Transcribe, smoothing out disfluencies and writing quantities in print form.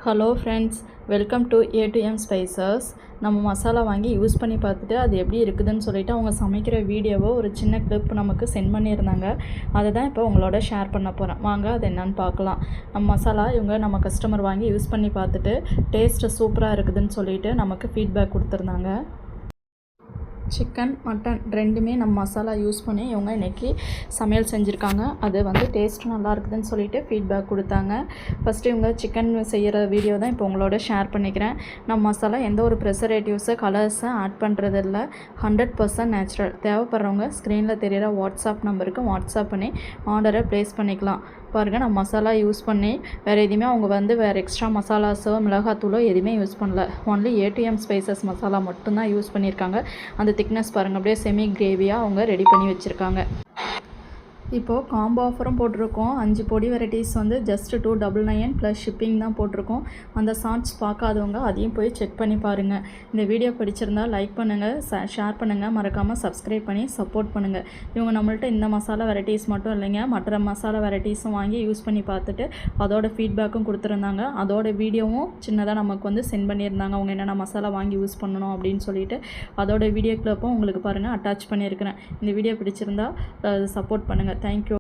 Hello friends, welcome to A2M spices. நம்ம மசாலா வாங்கி use பண்ணி பார்த்துட்டு அது எப்படி இருக்குதுன்னு சொல்லிவிட்டு அவங்க சமைக்கிற வீடியோவை ஒரு சின்ன கிளிப் நமக்கு சென்ட் பண்ணியிருந்தாங்க. அதை தான் இப்போ உங்களோட ஷேர் பண்ண போகிறேன். வாங்க அது என்னன்னு பார்க்கலாம். நம்ம மசாலா நம்ம கஸ்டமர் வாங்கி யூஸ் பண்ணி பார்த்துட்டு டேஸ்ட்டு சூப்பராக இருக்குதுன்னு சொல்லிவிட்டு நமக்கு ஃபீட்பேக் கொடுத்துருந்தாங்க. சிக்கன், மட்டன் ரெண்டுமே நம்ம மசாலா யூஸ் பண்ணி இவங்க இன்றைக்கி சமையல் செஞ்சுருக்காங்க. அது டேஸ்ட்டும் நல்லா இருக்குதுன்னு சொல்லிட்டு ஃபீட்பேக் கொடுத்தாங்க. ஃபஸ்ட்டு இவங்க சிக்கன் செய்கிற வீடியோ தான் இப்போ உங்களோட ஷேர் பண்ணிக்கிறேன். நம்ம மசாலா எந்த ஒரு ப்ரிசர்வேட்டிவ்ஸு கலர்ஸை ஆட் பண்ணுறதில்ல, 100% நேச்சுரல். தேவைப்படுறவங்க ஸ்க்ரீனில் தெரிகிற வாட்ஸ்அப் நம்பருக்கு வாட்ஸ்அப் பண்ணி ஆர்டரை ப்ளேஸ் பண்ணிக்கலாம். பாருங்கள், நம்ம மசாலா யூஸ் பண்ணி வேறு எதுவுமே அவங்க வேறு எக்ஸ்ட்ரா மசாலாஸோ மிளகாத்தூளோ எதுவுமே யூஸ் பண்ணல. ஒன்லி A2M ஸ்பைசஸ் மசாலா மட்டும்தான் யூஸ் பண்ணியிருக்காங்க. அந்த திக்னஸ் பாருங்கள், அப்படியே செமி கிரேவியாக அவங்க ரெடி பண்ணி வச்சுருக்காங்க. இப்போது காம்போ ஆஃபரும் போட்டிருக்கோம். 5 பொடி வெரைட்டிஸ் ஜஸ்ட் 299 ப்ளஸ் ஷிப்பிங் தான் போட்டிருக்கோம். அந்த ஷார்ட்ஸ் பார்க்காதவங்க அதையும் போய் செக் பண்ணி பாருங்கள். இந்த வீடியோ பிடிச்சிருந்தால் லைக் பண்ணுங்கள், ஷேர் பண்ணுங்கள், மறக்காமல் சப்ஸ்கிரைப் பண்ணி சப்போர்ட் பண்ணுங்கள். இவங்க நம்மள்ட்ட இந்த மசாலா வெரைட்டிஸ் மட்டும் இல்லைங்க, மற்ற மசாலா வெரைட்டிஸும் வாங்கி யூஸ் பண்ணி பார்த்துட்டு அதோட ஃபீட்பேக்கும் கொடுத்துருந்தாங்க. அதோட வீடியோவும் சின்னதாக நமக்கு சென்ட் பண்ணியிருந்தாங்க. அவங்க என்னென்ன மசாலா வாங்கி யூஸ் பண்ணணும் அப்படின்னு சொல்லிட்டு அதோட வீடியோ கிளிப்பும் உங்களுக்கு பாருங்கள் அட்டாச் பண்ணியிருக்கிறேன். இந்த வீடியோ பிடிச்சிருந்தால் சப்போர்ட் பண்ணுங்கள். Thank you.